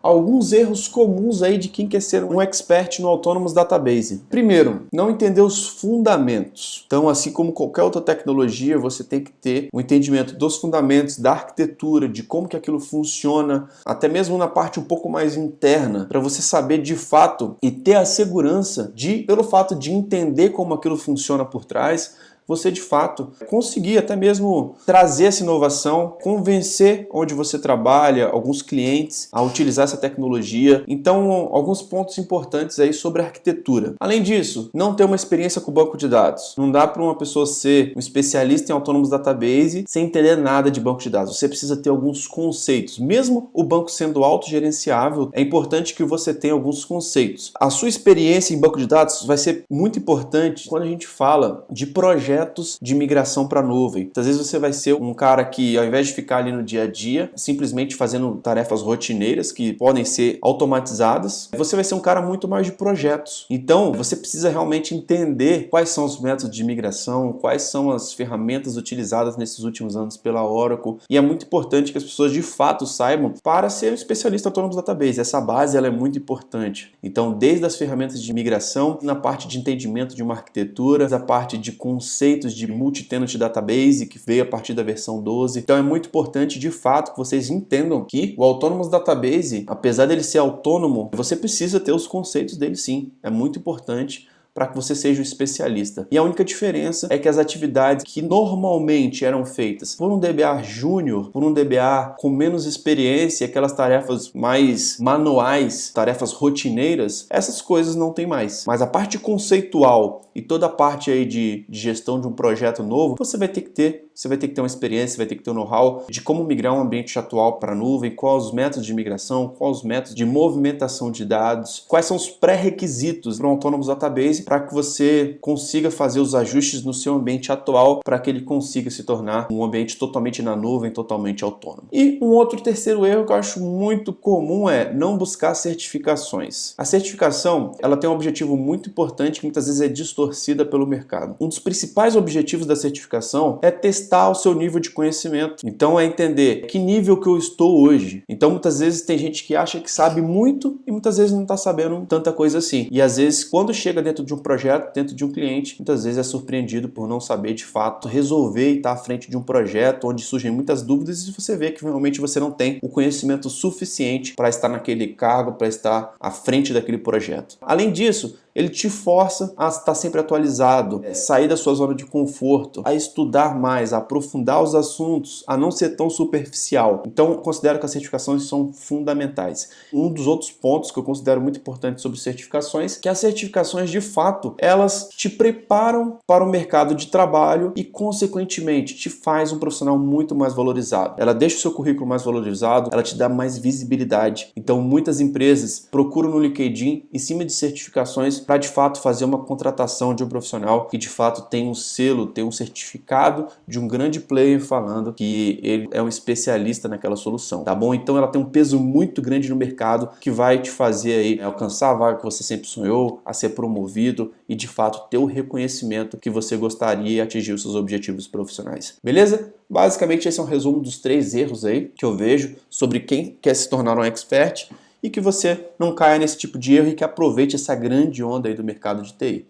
alguns erros comuns aí de quem quer ser um expert no Autonomous Database. Primeiro, não entender os fundamentos. Então, assim como qualquer outra tecnologia, você tem que ter um entendimento dos fundamentos, da arquitetura, de como que aquilo funciona, até mesmo na parte um pouco mais interna, para você saber de fato e ter a segurança de, pelo fato de entender como aquilo funciona por trás, você de fato conseguir até mesmo trazer essa inovação, convencer onde você trabalha, alguns clientes a utilizar essa tecnologia. Então, alguns pontos importantes aí sobre a arquitetura. Além disso, não ter uma experiência com o banco de dados. Não dá para uma pessoa ser um especialista em Autonomous Database sem entender nada de banco de dados. Você precisa ter alguns conceitos. Mesmo o banco sendo autogerenciável, é importante que você tenha alguns conceitos. A sua experiência em banco de dados vai ser muito importante quando a gente fala de projetos de migração para a nuvem. Às vezes você vai ser um cara que, ao invés de ficar ali no dia a dia, simplesmente fazendo tarefas rotineiras que podem ser automatizadas, você vai ser um cara muito mais de projetos. Então, você precisa realmente entender quais são os métodos de migração, quais são as ferramentas utilizadas nesses últimos anos pela Oracle, e é muito importante que as pessoas de fato saibam para ser um especialista em Autonomous Database. Essa base ela é muito importante. Então, desde as ferramentas de migração, na parte de entendimento de uma arquitetura, a parte de conceitos de multi-tenant database que veio a partir da versão 12. Então é muito importante de fato que vocês entendam que o Autonomous Database, apesar dele ser autônomo, você precisa ter os conceitos dele sim. É muito importante para que você seja um especialista. E a única diferença é que as atividades que normalmente eram feitas por um DBA júnior, por um DBA com menos experiência, aquelas tarefas mais manuais, tarefas rotineiras, essas coisas não tem mais. Mas a parte conceitual e toda a parte aí de gestão de um projeto novo, você vai ter que ter. Você vai ter que ter uma experiência, vai ter que ter um know-how de como migrar um ambiente atual para a nuvem, quais os métodos de migração, quais os métodos de movimentação de dados, quais são os pré-requisitos para um Autonomous Database para que você consiga fazer os ajustes no seu ambiente atual para que ele consiga se tornar um ambiente totalmente na nuvem, totalmente autônomo. E um outro terceiro erro que eu acho muito comum é não buscar certificações. A certificação, ela tem um objetivo muito importante que muitas vezes é distorcida pelo mercado. Um dos principais objetivos da certificação é testar o seu nível de conhecimento. Então é entender que nível que eu estou hoje. Então muitas vezes tem gente que acha que sabe muito e muitas vezes não está sabendo tanta coisa assim. E às vezes quando chega dentro de um projeto, dentro de um cliente, muitas vezes é surpreendido por não saber de fato resolver e estar à frente de um projeto onde surgem muitas dúvidas e você vê que realmente você não tem o conhecimento suficiente para estar naquele cargo, para estar à frente daquele projeto. Além disso, ele te força a estar sempre atualizado, sair da sua zona de conforto, a estudar mais, a aprofundar os assuntos, a não ser tão superficial. Então, eu considero que as certificações são fundamentais. Um dos outros pontos que eu considero muito importante sobre certificações, que as certificações, de fato, elas te preparam para o mercado de trabalho e, consequentemente, te faz um profissional muito mais valorizado. Ela deixa o seu currículo mais valorizado, ela te dá mais visibilidade. Então, muitas empresas procuram no LinkedIn, em cima de certificações, para de fato fazer uma contratação de um profissional que de fato tem um selo, tem um certificado de um grande player falando que ele é um especialista naquela solução, tá bom? Então ela tem um peso muito grande no mercado que vai te fazer aí alcançar a vaga que você sempre sonhou, a ser promovido e de fato ter o reconhecimento que você gostaria e atingir os seus objetivos profissionais. Beleza? Basicamente esse é um resumo dos 3 erros aí que eu vejo sobre quem quer se tornar um expert e que você não caia nesse tipo de erro e que aproveite essa grande onda aí do mercado de TI.